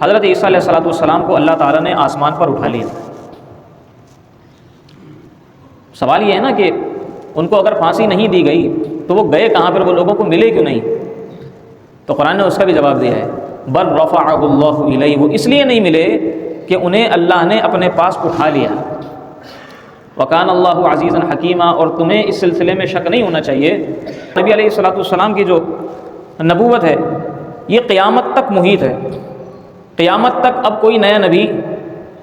حضرت عیسیٰ علیہ السلام کو اللہ تعالیٰ نے آسمان پر اٹھا لیا۔ سوال یہ ہے نا کہ ان کو اگر پھانسی نہیں دی گئی تو وہ گئے کہاں پر، وہ لوگوں کو ملے کیوں نہیں؟ تو قرآن نے اس کا بھی جواب دیا ہے، بل رفعہ اللہ الیہ، وہ اس لیے نہیں ملے کہ انہیں اللہ نے اپنے پاس اٹھا لیا۔ وکان اللہ عزیزا حکیما، اور تمہیں اس سلسلے میں شک نہیں ہونا چاہیے، نبی علیہ السلام کی جو نبوت ہے یہ قیامت تک محیط ہے۔ قیامت تک اب کوئی نیا نبی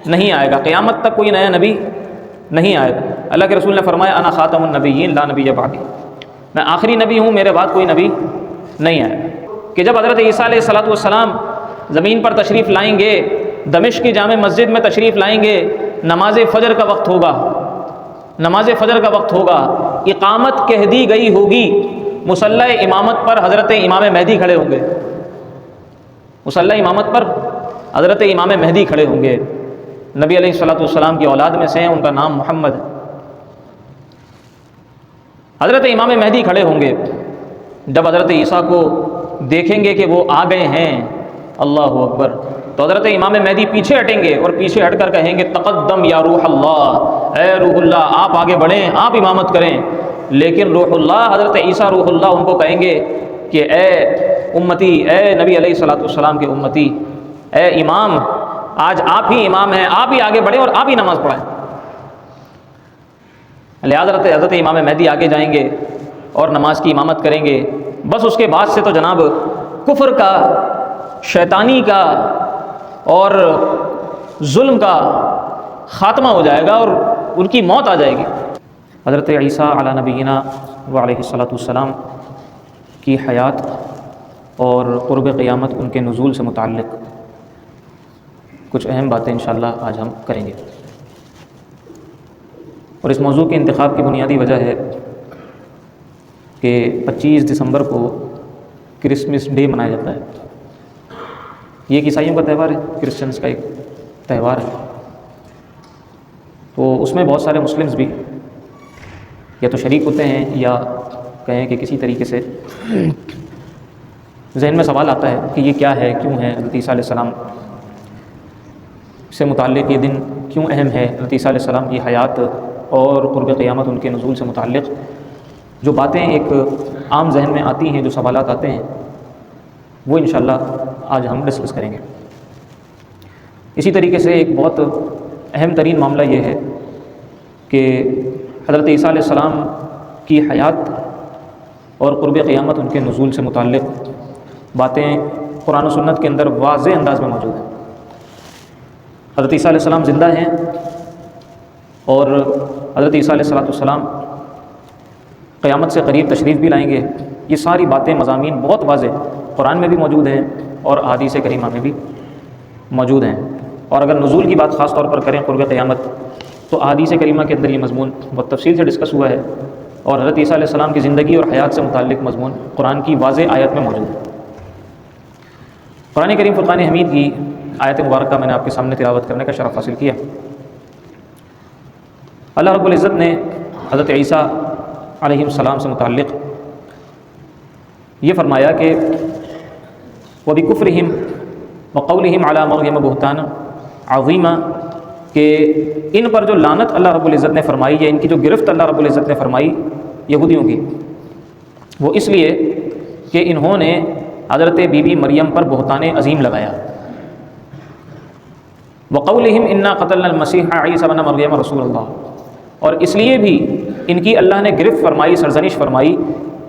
نہیں آئے گا، قیامت تک کوئی نیا نبی نہیں آئے گا۔ اللہ کے رسول نے فرمایا انا خاتم النبیین لا نبی بعدی، میں آخری نبی ہوں، میرے بعد کوئی نبی نہیں آئے گا۔ کہ جب حضرت عیسیٰ علیہ السلام زمین پر تشریف لائیں گے، دمشق کی جامع مسجد میں تشریف لائیں گے، نماز فجر کا وقت ہوگا، نماز فجر کا وقت ہوگا، اقامت کہہ دی گئی ہوگی، مصلی امامت پر حضرت امام مہدی کھڑے ہوں گے، مصلی امامت پر حضرت امام مہدی کھڑے ہوں گے، نبی علیہ السلام کی اولاد میں سے ہیں، ان کا نام محمد ہے۔ حضرت امام مہدی کھڑے ہوں گے، جب حضرت عیسیٰ کو دیکھیں گے کہ وہ آ گئے ہیں، اللہ اکبر، تو حضرت امام مہدی پیچھے ہٹیں گے اور پیچھے ہٹ کر کہیں گے تقدم یا روح اللہ، اے روح اللہ آپ آگے بڑھیں، آپ امامت کریں۔ لیکن روح اللہ، حضرت عیسیٰ روح اللہ ان کو کہیں گے کہ اے امتی، اے نبی علیہ السلام کے امتی، اے امام، آج آپ ہی امام ہیں، آپ ہی آگے بڑھیں اور آپ ہی نماز پڑھائیں۔ لہٰذا حضرت امام مہدی آگے جائیں گے اور نماز کی امامت کریں گے، بس اس کے بعد سے تو جناب کفر کا، شیطانی کا اور ظلم کا خاتمہ ہو جائے گا اور ان کی موت آ جائے گی۔ حضرت عیسیٰ علی نبینا و علیہ السلام کی حیات اور قرب قیامت، ان کے نزول سے متعلق کچھ اہم باتیں انشاءاللہ آج ہم کریں گے، اور اس موضوع کے انتخاب کی بنیادی وجہ ہے کہ 25 دسمبر کو کرسمس ڈے منایا جاتا ہے۔ یہ ایک عیسائیوں کا تہوار ہے، کرسچنس کا ایک تہوار ہے، تو اس میں بہت سارے مسلمز بھی یا تو شریک ہوتے ہیں یا کہیں کہ کسی طریقے سے ذہن میں سوال آتا ہے کہ یہ کیا ہے، کیوں ہے، حضرت عیسیٰ علیہ السلام سے متعلق یہ دن کیوں اہم ہے، حضرت عیسیٰ علیہ السلام کی حیات اور قرب قیامت، ان کے نزول سے متعلق جو باتیں ایک عام ذہن میں آتی ہیں، جو سوالات آتے ہیں، وہ انشاءاللہ آج ہم ڈسکس کریں گے۔ اسی طریقے سے ایک بہت اہم ترین معاملہ یہ ہے کہ حضرت عیسیٰ علیہ السلام کی حیات اور قرب قیامت، ان کے نزول سے متعلق باتیں قرآن و سنت کے اندر واضح انداز میں موجود ہیں۔ حضرت عیسیٰ علیہ السلام زندہ ہیں، اور حضرت عیسیٰ علیہ السلام قیامت سے قریب تشریف بھی لائیں گے۔ یہ ساری باتیں، مضامین بہت واضح قرآن میں بھی موجود ہیں اور احادیث کریمہ میں بھی موجود ہیں۔ اور اگر نزول کی بات خاص طور پر کریں قرب قیامت، تو احادیث کریمہ کے اندر یہ مضمون بہت تفصیل سے ڈسکس ہوا ہے، اور حضرت عیسیٰ علیہ السلام کی زندگی اور حیات سے متعلق مضمون قرآن کی واضح آیت میں موجود ہے۔ قرآن کریم فرقان حمید کی آیت مبارکہ میں نے آپ کے سامنے تلاوت کرنے کا شرف حاصل کیا۔ اللہ رب العزت نے حضرت عیسیٰ علیہ السلام سے متعلق یہ فرمایا کہ وَبِكُفْرِهِمْ وَقَوْلِهِمْ عَلَى مَرْيَمَ بُهْتَانًا عَظِيمًا، کہ ان پر جو لعنت اللہ رب العزت نے فرمائی ہے، ان کی جو گرفت اللہ رب العزت نے فرمائی یہودیوں کی، وہ اس لیے کہ انہوں نے حضرت بی بی مریم پر بہتان عظیم لگایا۔ وَقَوْلِهِمْ إِنَّا قَتَلْنَا الْمَسِيحَ عِيسَى ابْنَ مَرْيَمَ رَسُولَ اللَّهِ، اور اس لیے بھی ان کی اللہ نے گرفت فرمائی، سرزنش فرمائی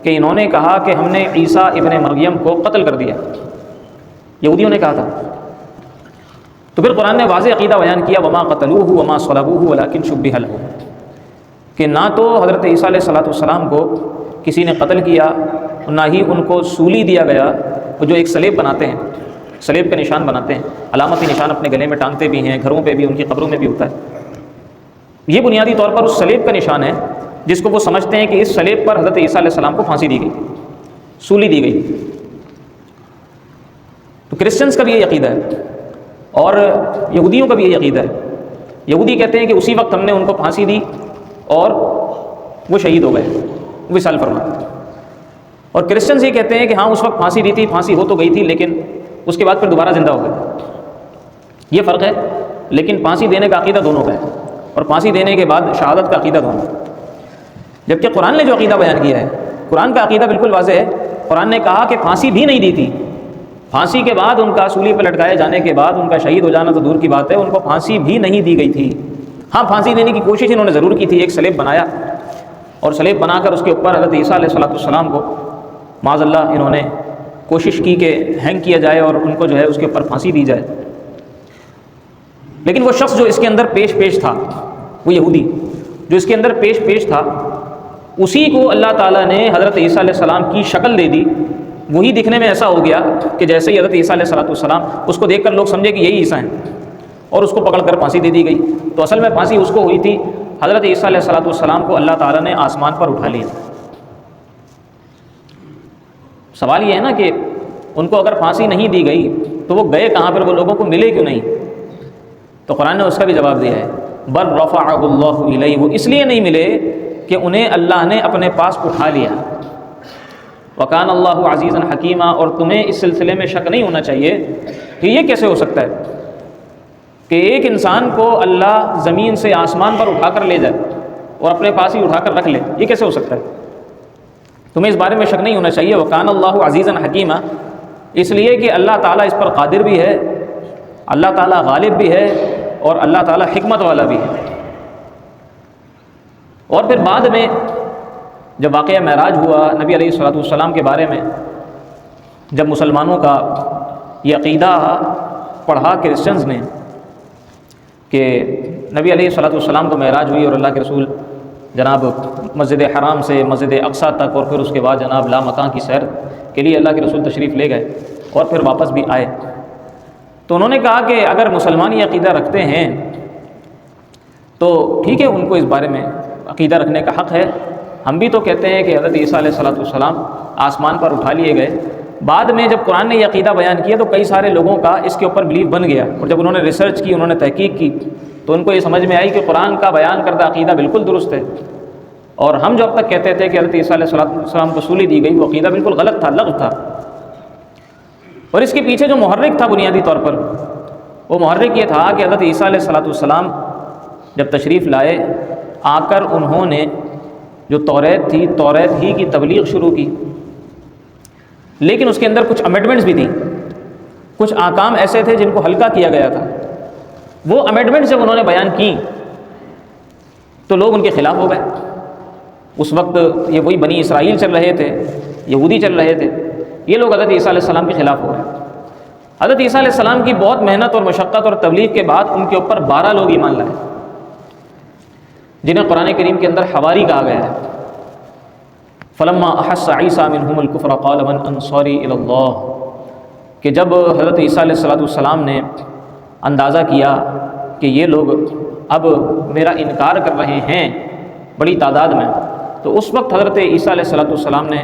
کہ انہوں نے کہا کہ ہم نے عیسیٰ ابن مریم کو قتل کر دیا، یہودیوں نے کہا تھا۔ تو پھر قرآن نے واضح عقیدہ بیان کیا، وما قتلوہ وما صلبوہ ولکن شبہ لہم، کہ نہ تو حضرت عیسیٰ علیہ السلام کو کسی نے قتل کیا، نہ ہی ان کو سولی دیا گیا، وہ جو ایک سلیب بناتے ہیں، سلیب کا نشان بناتے ہیں، علامتی نشان اپنے گلے میں ٹانگتے بھی ہیں، گھروں پہ بھی، ان کی قبروں میں بھی ہوتا ہے۔ یہ بنیادی طور پر اس سلیب کا نشان ہے جس کو وہ سمجھتے ہیں کہ اس سلیب پر حضرت عیسیٰ علیہ السلام کو پھانسی دی گئی، سولی دی گئی۔ تو کرسچنس کا بھی یہ عقیدہ ہے اور یہودیوں کا بھی یہ عقیدہ ہے۔ یہودی کہتے ہیں کہ اسی وقت ہم نے ان کو پھانسی دی اور وہ شہید ہو گئے، وصال فرما، اور کرسچنز یہ کہتے ہیں کہ ہاں اس وقت پھانسی دی تھی، پھانسی ہو تو گئی تھی، لیکن اس کے بعد پھر دوبارہ زندہ ہو گئے۔ یہ فرق ہے، لیکن پھانسی دینے کا عقیدہ دونوں کا ہے، اور پھانسی دینے کے بعد شہادت کا عقیدہ دونوں. جبکہ قرآن نے جو عقیدہ بیان کیا ہے، قرآن کا عقیدہ بالکل واضح ہے. قرآن نے کہا کہ پھانسی بھی نہیں دی تھی. پھانسی کے بعد ان کا سولی پہ لٹکائے جانے کے بعد ان کا شہید ہو جانا تو دور کی بات ہے، ان کو پھانسی بھی نہیں دی گئی تھی. ہاں، پھانسی دینے کی کوشش انہوں نے ضرور کی تھی. ایک سلیب بنایا اور سلیب بنا کر اس کے اوپر حضرت عیسیٰ علیہ السلام کو معاذ اللہ انہوں نے کوشش کی کہ ہینگ کیا جائے اور ان کو جو ہے اس کے اوپر پھانسی دی جائے. لیکن وہ شخص جو اس کے اندر پیش تھا، وہ یہودی جو اس کے اندر پیش تھا، اسی کو اللہ تعالیٰ نے حضرت عیسیٰ علیہ السلام کی شکل دے دی. وہی دکھنے میں ایسا ہو گیا کہ جیسے ہی حضرت عیسیٰ علیہ السلام اس کو دیکھ کر لوگ سمجھے کہ یہی عیسیٰ ہیں، اور اس کو پکڑ کر پھانسی دے دی گئی. تو اصل میں پھانسی اس کو ہوئی تھی، حضرت عیسیٰ علیہ السلام کو اللہ تعالیٰ نے آسمان پر اٹھا لیا. سوال یہ ہے نا کہ ان کو اگر پھانسی نہیں دی گئی تو وہ گئے کہاں پر، وہ لوگوں کو ملے کیوں نہیں؟ تو قرآن نے اس کا بھی جواب دیا ہے، بل رفعہ اللہ الیہ، وہ اس لیے نہیں ملے کہ انہیں اللہ نے اپنے پاس اٹھا لیا. وکان اللہ عزیزا حکیما، اور تمہیں اس سلسلے میں شک نہیں ہونا چاہیے کہ یہ کیسے ہو سکتا ہے کہ ایک انسان کو اللہ زمین سے آسمان پر اٹھا کر لے جائے اور اپنے پاس ہی اٹھا کر رکھ لے. یہ کیسے ہو سکتا ہے؟ تمہیں اس بارے میں شک نہیں ہونا چاہیے. وکان اللہ عزیزا حکیما، اس لیے کہ اللہ تعالیٰ اس پر قادر بھی ہے، اللہ تعالیٰ غالب بھی ہے، اور اللہ تعالیٰ حکمت والا بھی ہے. اور پھر بعد میں جب واقعہ معراج ہوا نبی علیہ السلام کے بارے میں، جب مسلمانوں کا یہ عقیدہ پڑھا کرسچنز نے کہ نبی علیہ السلام کو معراج ہوئی اور اللہ کے رسول جناب مسجد حرام سے مسجد اقصیٰ تک اور پھر اس کے بعد جناب لامکاں کی سیر کے لیے اللہ کے رسول تشریف لے گئے اور پھر واپس بھی آئے، تو انہوں نے کہا کہ اگر مسلمان یہ عقیدہ رکھتے ہیں تو ٹھیک ہے، ان کو اس بارے میں عقیدہ رکھنے کا حق ہے. ہم بھی تو کہتے ہیں کہ حضرت عیسیٰ علیہ السلام آسمان پر اٹھا لیے گئے. بعد میں جب قرآن نے یہ عقیدہ بیان کیا تو کئی سارے لوگوں کا اس کے اوپر بلیف بن گیا، اور جب انہوں نے ریسرچ کی، انہوں نے تحقیق کی، تو ان کو یہ سمجھ میں آئی کہ قرآن کا بیان کردہ عقیدہ بالکل درست ہے، اور ہم جو اب تک کہتے تھے کہ حضرت عیسیٰ علیہ السلام کو سولی دی گئی، وہ عقیدہ بالکل غلط تھا، لغو تھا. اور اس کے پیچھے جو محرک تھا بنیادی طور پر، وہ محرک یہ تھا کہ حضرت عیسیٰ علیہ السلام جب تشریف لائے، آ کر انہوں نے جو توریت تھی، توریت ہی کی تبلیغ شروع کی، لیکن اس کے اندر کچھ امینڈمنٹس بھی تھیں، کچھ احکام ایسے تھے جن کو ہلکا کیا گیا تھا. وہ امینڈمنٹس جب انہوں نے بیان کی تو لوگ ان کے خلاف ہو گئے. اس وقت یہ وہی بنی اسرائیل چل رہے تھے، یہودی چل رہے تھے، یہ لوگ حضرت عیسیٰ علیہ السلام کے خلاف ہو گئے. حضرت عیسیٰ علیہ السلام کی بہت محنت اور مشقت اور تبلیغ کے بعد ان کے اوپر 12 لوگ ایمان لائے، جنہیں قرآن کریم کے اندر حواری کہا گیا ہے. فلما احس عیسیٰ منہم الکفر قال من انصاری الی اللہ، کہ جب حضرت عیسیٰ علیہ السلام نے اندازہ کیا کہ یہ لوگ اب میرا انکار کر رہے ہیں بڑی تعداد میں، تو اس وقت حضرت عیسیٰ علیہ السلام نے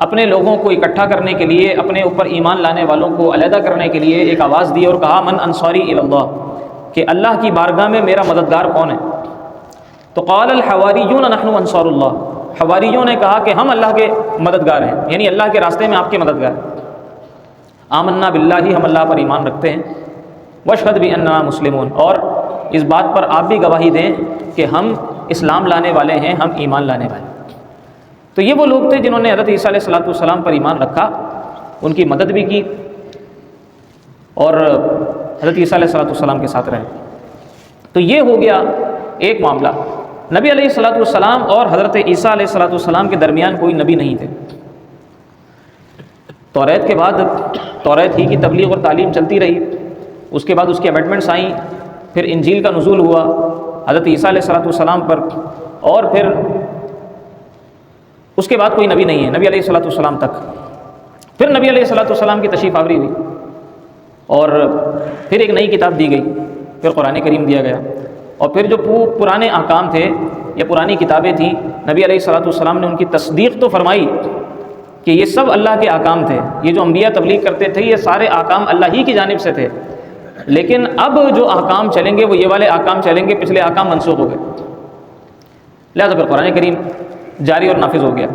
اپنے لوگوں کو اکٹھا کرنے کے لیے، اپنے اوپر ایمان لانے والوں کو علیحدہ کرنے کے لیے ایک آواز دی اور کہا من انصاری الی اللہ، کہ اللہ کی بارگاہ میں میرا مددگار کون ہے؟ تو قال الحواریون نحن انصار اللہ، حواریوں نے کہا کہ ہم اللہ کے مددگار ہیں، یعنی اللہ کے راستے میں آپ کے مددگار. آمنا باللہ، ہم اللہ پر ایمان رکھتے ہیں. واشہد باننا مسلمون، اور اس بات پر آپ بھی گواہی دیں کہ ہم اسلام لانے والے ہیں، ہم ایمان لانے والے. تو یہ وہ لوگ تھے جنہوں نے حضرت عیسیٰ علیہ السلام پر ایمان رکھا، ان کی مدد بھی کی اور حضرت عیسیٰ علیہ السلام کے ساتھ رہے. تو یہ ہو گیا ایک معاملہ. نبی علیہ السلام اور حضرت عیسیٰ علیہ السلام کے درمیان کوئی نبی نہیں تھے. توریت کے بعد توریت ہی کی تبلیغ اور تعلیم چلتی رہی، اس کے بعد اس کی امینڈمنٹس آئیں، پھر انجیل کا نزول ہوا حضرت عیسیٰ علیہ السلام پر، اور پھر اس کے بعد کوئی نبی نہیں ہے نبی علیہ السلام تک. پھر نبی علیہ السلام کی تشریف آوری ہوئی اور پھر ایک نئی کتاب دی گئی، پھر قرآن کریم دیا گیا، اور پھر جو پرانے احکام تھے یا پرانی کتابیں تھیں، نبی علیہ السلام نے ان کی تصدیق تو فرمائی کہ یہ سب اللہ کے احکام تھے، یہ جو انبیاء تبلیغ کرتے تھے یہ سارے احکام اللہ ہی کی جانب سے تھے، لیکن اب جو احکام چلیں گے وہ یہ والے احکام چلیں گے، پچھلے احکام منسوخ ہو گئے. لہٰذا پھر قرآن کریم جاری اور نافذ ہو گیا.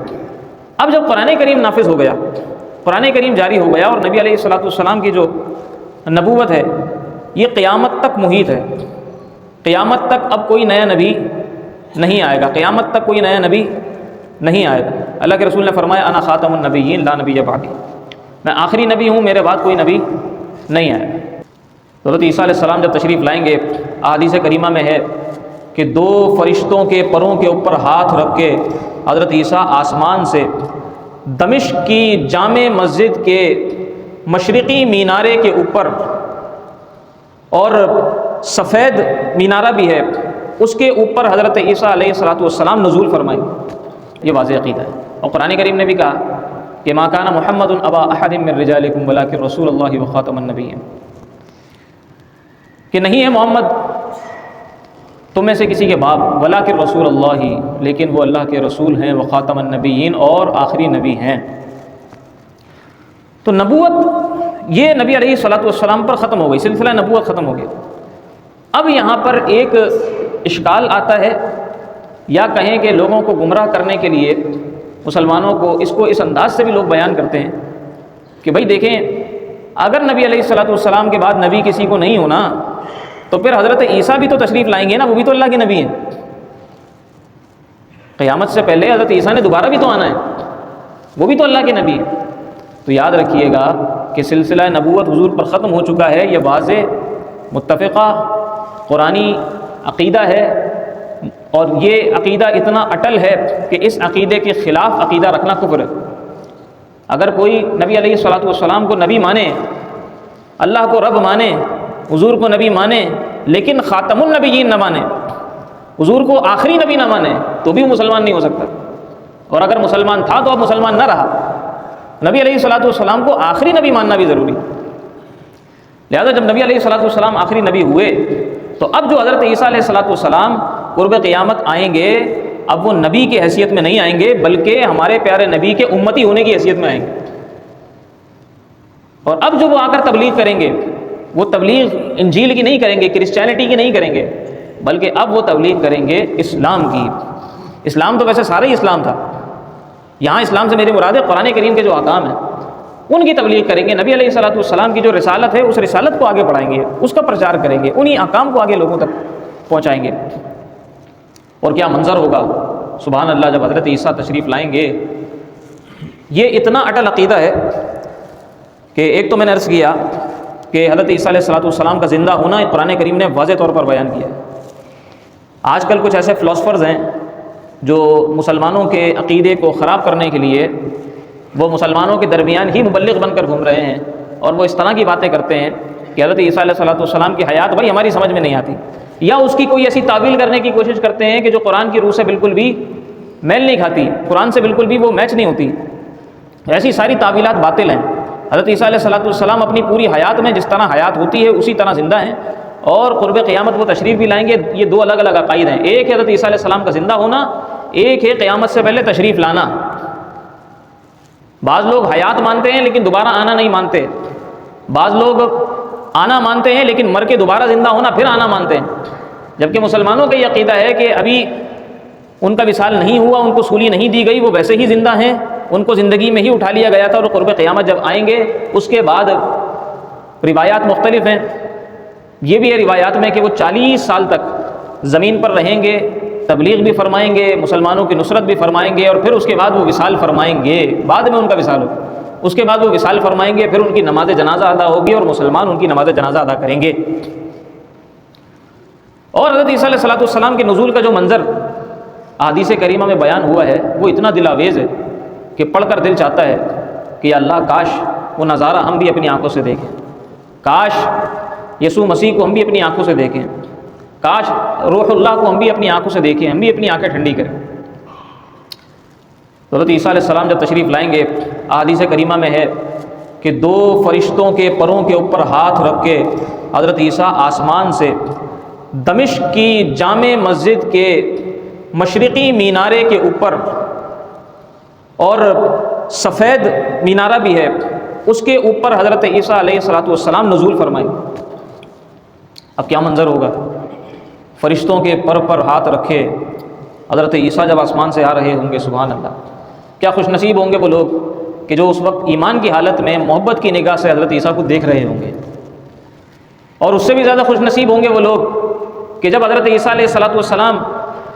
اب جب قرآن کریم نافذ ہو گیا، قرآن کریم جاری ہو گیا، اور نبی علیہ السلام کی جو نبوت ہے یہ قیامت تک محیط ہے. قیامت تک اب کوئی نیا نبی نہیں آئے گا، قیامت تک کوئی نیا نبی نہیں آئے گا. اللہ کے رسول نے فرمایا انا خاتم النبیین لا نبی بعدی، میں آخری نبی ہوں، میرے بعد کوئی نبی نہیں آئے گا. حضرت عیسیٰ علیہ السلام جب تشریف لائیں گے، احادیث کریمہ میں ہے کہ 2 فرشتوں کے پروں کے اوپر ہاتھ رکھ کے حضرت عیسیٰ آسمان سے دمشق کی جامع مسجد کے مشرقی مینارے کے اوپر، اور سفید مینارہ بھی ہے اس کے اوپر حضرت عیسیٰ علیہ السلام نزول فرمائیں. یہ واضح عقیدہ ہے. اور قرآن کریم نے بھی کہا کہ ما کان محمد ابا احد من رجالکم ولکن رسول اللہ وخاتم النبیین، کہ نہیں ہے محمد تم میں سے کسی کے باپ، ولکن رسول اللہ، لیکن وہ اللہ کے رسول ہیں، وخاتم النبیین، اور آخری نبی ہیں. تو نبوت یہ نبی علیہ السلام پر ختم ہو گئی، سلسلہ نبوت ختم ہو گیا. اب یہاں پر ایک اشکال آتا ہے، یا کہیں کہ لوگوں کو گمراہ کرنے کے لیے مسلمانوں کو اس انداز سے بھی لوگ بیان کرتے ہیں کہ بھائی دیکھیں، اگر نبی علیہ السلام کے بعد نبی کسی کو نہیں ہونا تو پھر حضرت عیسیٰ بھی تو تشریف لائیں گے نا، وہ بھی تو اللہ کے نبی ہیں. قیامت سے پہلے حضرت عیسیٰ نے دوبارہ بھی تو آنا ہے، وہ بھی تو اللہ کے نبی ہیں. تو یاد رکھیے گا کہ سلسلہ نبوت حضور پر ختم ہو چکا ہے. یہ واضح متفقہ قرآنی عقیدہ ہے، اور یہ عقیدہ اتنا اٹل ہے کہ اس عقیدے کے خلاف عقیدہ رکھنا کفر ہے. اگر کوئی نبی علیہ السلام کو نبی مانے، اللہ کو رب مانے، حضور کو نبی مانے، لیکن خاتم النبیین نہ مانے، حضور کو آخری نبی نہ مانے، تو بھی مسلمان نہیں ہو سکتا. اور اگر مسلمان تھا تو اب مسلمان نہ رہا. نبی علیہ السلام کو آخری نبی ماننا بھی ضروری. لہذا جب نبی علیہ السلام آخری نبی ہوئے تو اب جو حضرت عیسیٰ علیہ السلام قرب قیامت آئیں گے، اب وہ نبی کی حیثیت میں نہیں آئیں گے، بلکہ ہمارے پیارے نبی کے امتی ہونے کی حیثیت میں آئیں گے. اور اب جو وہ آ کر تبلیغ کریں گے، وہ تبلیغ انجیل کی نہیں کریں گے، کرسچینٹی کی نہیں کریں گے، بلکہ اب وہ تبلیغ کریں گے اسلام کی. اسلام تو ویسے سارا ہی اسلام تھا، یہاں اسلام سے میری مراد ہے قرآن کریم کے جو احکام ہیں ان کی تبلیغ کریں گے. نبی علیہ السلام کی جو رسالت ہے اس رسالت کو آگے بڑھائیں گے، اس کا پرچار کریں گے، انہی احکام کو آگے لوگوں تک پہنچائیں گے. اور کیا منظر ہوگا سبحان اللہ جب حضرت عیسیٰ تشریف لائیں گے. یہ اتنا اٹل عقیدہ ہے کہ ایک تو میں نے عرض کیا کہ حضرت عیسیٰ علیہ السلام کا زندہ ہونا قرآن کریم نے واضح طور پر بیان کیا ہے. آج کل کچھ ایسے فلاسفرز ہیں جو مسلمانوں کے عقیدے کو خراب کرنے کے لیے وہ مسلمانوں کے درمیان ہی مبلغ بن کر گھوم رہے ہیں، اور وہ اس طرح کی باتیں کرتے ہیں کہ حضرت عیسیٰ علیہ السلام کی حیات بھائی ہماری سمجھ میں نہیں آتی، یا اس کی کوئی ایسی تعویل کرنے کی کوشش کرتے ہیں کہ جو قرآن کی روح سے بالکل بھی میل نہیں کھاتی، قرآن سے بالکل بھی وہ میچ نہیں ہوتی. ایسی ساری تعویلات باطل ہیں. حضرت عیسیٰ علیہ السلام اپنی پوری حیات میں جس طرح حیات ہوتی ہے اسی طرح زندہ ہیں، اور قرب قیامت وہ تشریف بھی لائیں گے. یہ 2 الگ الگ عقائد ہیں. ایک ہے حضرت عیسیٰ علیہ السلام کا زندہ ہونا، ایک ہے قیامت سے پہلے تشریف لانا. بعض لوگ حیات مانتے ہیں لیکن دوبارہ آنا نہیں مانتے، بعض لوگ آنا مانتے ہیں لیکن مر کے دوبارہ زندہ ہونا پھر آنا مانتے ہیں. جبکہ مسلمانوں کا یہ عقیدہ ہے کہ ابھی ان کا وصال نہیں ہوا، ان کو سولی نہیں دی گئی، وہ ویسے ہی زندہ ہیں، ان کو زندگی میں ہی اٹھا لیا گیا تھا، اور قرب قیامت جب آئیں گے اس کے بعد روایات مختلف ہیں. یہ بھی ہے روایات میں کہ وہ 40 سال تک زمین پر رہیں گے، تبلیغ بھی فرمائیں گے، مسلمانوں کی نصرت بھی فرمائیں گے، اور پھر اس کے بعد وہ وصال فرمائیں گے. بعد میں ان کا وصال ہو، اس کے بعد وہ وصال فرمائیں گے، پھر ان کی نماز جنازہ ادا ہوگی اور مسلمان ان کی نماز جنازہ ادا کریں گے. اور حضرت عیسیٰ علیہ السلام کے نزول کا جو منظر احادیث کریمہ میں بیان ہوا ہے وہ اتنا دل آویز ہے کہ پڑھ کر دل چاہتا ہے کہ اللہ کاش وہ نظارہ ہم بھی اپنی آنکھوں سے دیکھیں، کاش یسوع مسیح کو ہم بھی اپنی آنکھوں سے دیکھیں، کاش روح اللہ کو ہم بھی اپنی آنکھوں سے دیکھیں، ہم بھی اپنی آنکھیں ٹھنڈی کریں. حضرت عیسیٰ علیہ السلام جب تشریف لائیں گے، احادیث کریمہ میں ہے کہ 2 فرشتوں کے پروں کے اوپر ہاتھ رکھ کے حضرت عیسیٰ آسمان سے دمشق کی جامع مسجد کے مشرقی مینارے کے اوپر، اور سفید مینارہ بھی ہے اس کے اوپر حضرت عیسیٰ علیہ السلام نزول فرمائیں. اب کیا منظر ہوگا، فرشتوں کے پر پر ہاتھ رکھے حضرت عیسیٰ جب آسمان سے آ رہے ہوں گے. سبحان اللہ، کیا خوش نصیب ہوں گے وہ لوگ کہ جو اس وقت ایمان کی حالت میں محبت کی نگاہ سے حضرت عیسیٰ کو دیکھ رہے ہوں گے. اور اس سے بھی زیادہ خوش نصیب ہوں گے وہ لوگ کہ جب حضرت عیسیٰ علیہ الصلوۃ والسلام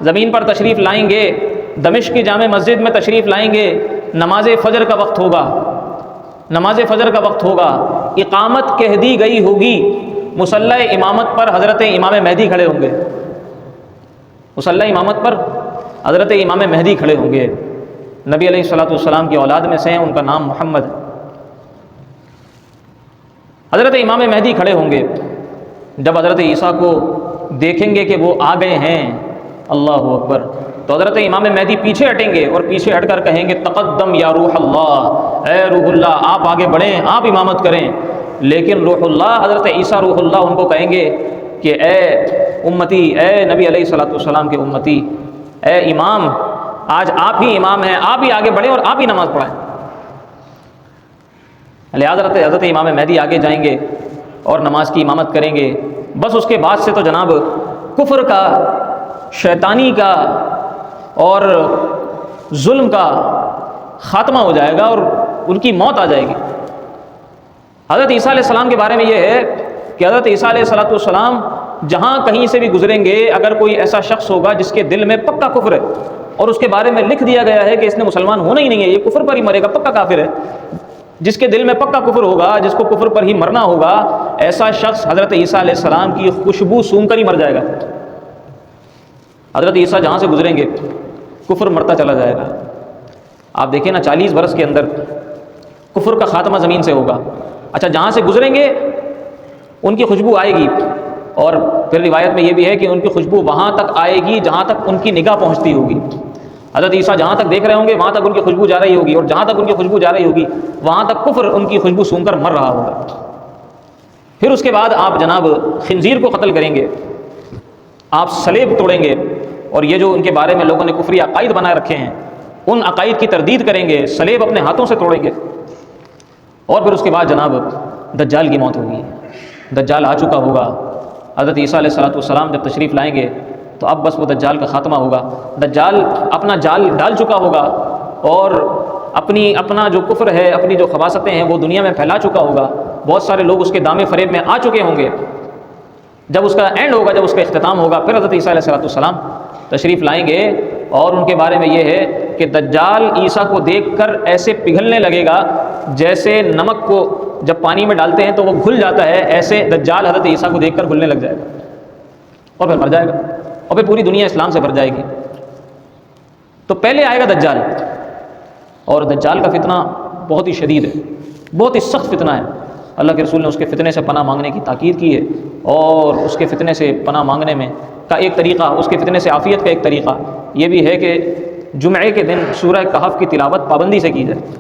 زمین پر تشریف لائیں گے، دمشق کی جامع مسجد میں تشریف لائیں گے، نماز فجر کا وقت ہوگا، نماز فجر کا وقت ہوگا، اقامت کہہ دی گئی ہوگی، مصلی امامت پر حضرت امام مہدی کھڑے ہوں گے، مصلی امامت پر حضرت امام مہدی کھڑے ہوں گے، نبی علیہ الصلوۃ والسلام کی اولاد میں سے ہیں، ان کا نام محمد ہے۔ حضرت امام مہدی کھڑے ہوں گے، جب حضرت عیسیٰ کو دیکھیں گے کہ وہ آ گئے ہیں، اللہ اکبر، تو حضرت امام مہدی پیچھے ہٹیں گے اور پیچھے ہٹ کر کہیں گے تقدم یا روح اللہ، اے روح اللہ آپ آگے بڑھیں، آپ امامت کریں۔ لیکن روح اللہ حضرت عیسیٰ روح اللہ ان کو کہیں گے کہ اے امتی، اے نبی علیہ الصلوۃ والسلام کے امتی، اے امام، آج آپ ہی امام ہیں، آپ ہی آگے بڑھیں اور آپ ہی نماز پڑھائیں۔ لہٰذا حضرت امام مہدی آگے جائیں گے اور نماز کی امامت کریں گے۔ بس اس کے بعد سے تو جناب کفر کا، شیطانی کا اور ظلم کا خاتمہ ہو جائے گا اور ان کی موت آ جائے گی۔ حضرت عیسیٰ علیہ السلام کے بارے میں یہ ہے کہ حضرت عیسیٰ علیہ الصلوۃ والسلام جہاں کہیں سے بھی گزریں گے، اگر کوئی ایسا شخص ہوگا جس کے دل میں پکا کفر ہے اور اس کے بارے میں لکھ دیا گیا ہے کہ اس نے مسلمان ہونا ہی نہیں ہے، یہ کفر پر ہی مرے گا، پکا کافر ہے، جس کے دل میں پکا کفر ہوگا، جس کو کفر پر ہی مرنا ہوگا، ایسا شخص حضرت عیسیٰ علیہ السلام کی خوشبو سونگھ کر ہی مر جائے گا۔ حضرت عیسیٰ جہاں سے گزریں گے کفر مرتا چلا جائے گا۔ آپ دیکھیں نا 40 برس کے اندر کفر کا خاتمہ زمین سے ہوگا۔ اچھا، جہاں سے گزریں گے ان کی خوشبو آئے گی، اور پھر روایت میں یہ بھی ہے کہ ان کی خوشبو وہاں تک آئے گی جہاں تک ان کی نگاہ پہنچتی ہوگی۔ حضرت عیسیٰ جہاں تک دیکھ رہے ہوں گے وہاں تک ان کی خوشبو جا رہی ہوگی، اور جہاں تک ان کی خوشبو جا رہی ہوگی وہاں تک کفر ان کی خوشبو سونگھ کر مر رہا ہوگا۔ پھر اس کے بعد آپ جناب خنزیر کو قتل کریں گے، آپ صلیب توڑیں گے، اور یہ جو ان کے بارے میں لوگوں نے کفری عقائد بنائے رکھے ہیں ان عقائد کی تردید کریں گے، صلیب اپنے ہاتھوں سے توڑیں گے۔ اور پھر اس کے بعد جناب دجال کی موت ہوگی، دجال آ چکا ہوگا۔ حضرت عیسیٰ علیہ الصلوۃ والسلام جب تشریف لائیں گے تو اب بس وہ دجال کا خاتمہ ہوگا۔ دجال اپنا جال ڈال چکا ہوگا اور اپنا جو کفر ہے، اپنی جو خباثتیں ہیں وہ دنیا میں پھیلا چکا ہوگا، بہت سارے لوگ اس کے دامے فریب میں آ چکے ہوں گے۔ جب اس کا اینڈ ہوگا، جب اس کا اختتام ہوگا، پھر حضرت عیسیٰ علیہ الصلوۃ والسلام تشریف لائیں گے، اور ان کے بارے میں یہ ہے کہ دجال عیسیٰ کو دیکھ کر ایسے پگھلنے لگے گا جیسے نمک کو جب پانی میں ڈالتے ہیں تو وہ گھل جاتا ہے، ایسے دجال حضرت عیسیٰ کو دیکھ کر گھلنے لگ جائے گا اور پھر مر جائے گا، اور پھر پوری دنیا اسلام سے بھر جائے گی۔ تو پہلے آئے گا دجال، اور دجال کا فتنہ بہت ہی شدید ہے، بہت ہی سخت فتنہ ہے۔ اللہ کے رسول نے اس کے فتنے سے پناہ مانگنے کی تاکید کی ہے، اور اس کے فتنے سے پناہ مانگنے میں کا ایک طریقہ، اس کے فتنے سے عافیت کا ایک طریقہ یہ بھی ہے کہ جمعے کے دن سورہ کہف کی تلاوت پابندی سے کی جائے۔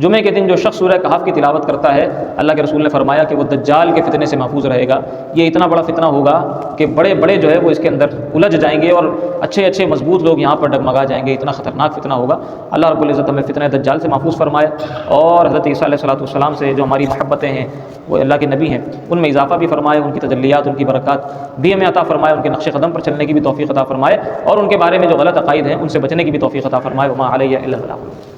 جمعے کے دن جو شخص سورہ کہف کی تلاوت کرتا ہے، اللہ کے رسول نے فرمایا کہ وہ دجال کے فتنے سے محفوظ رہے گا۔ یہ اتنا بڑا فتنہ ہوگا کہ بڑے بڑے جو ہے وہ اس کے اندر الجھ جائیں گے، اور اچھے اچھے مضبوط لوگ یہاں پر ڈگمگا جائیں گے، اتنا خطرناک فتنہ ہوگا۔ اللہ رب العزت ہمیں فتنہ دجال سے محفوظ فرمائے، اور حضرت عیسیٰ علیہ الصلوۃ والسلام سے جو ہماری محبتیں ہیں، وہ اللہ کے نبی ہیں، ان میں اضافہ بھی فرمائے، ان کی تجلیات، ان کی برکات بھی ہمیں عطا فرمائے، ان کے نقش قدم پر چلنے کی بھی توفیق عطا فرمائے، اور ان کے بارے میں جو غلط عقائد ہیں ان سے بچنے کی بھی توفیق عطا فرمائے۔ وما علیہ الا البلاغ۔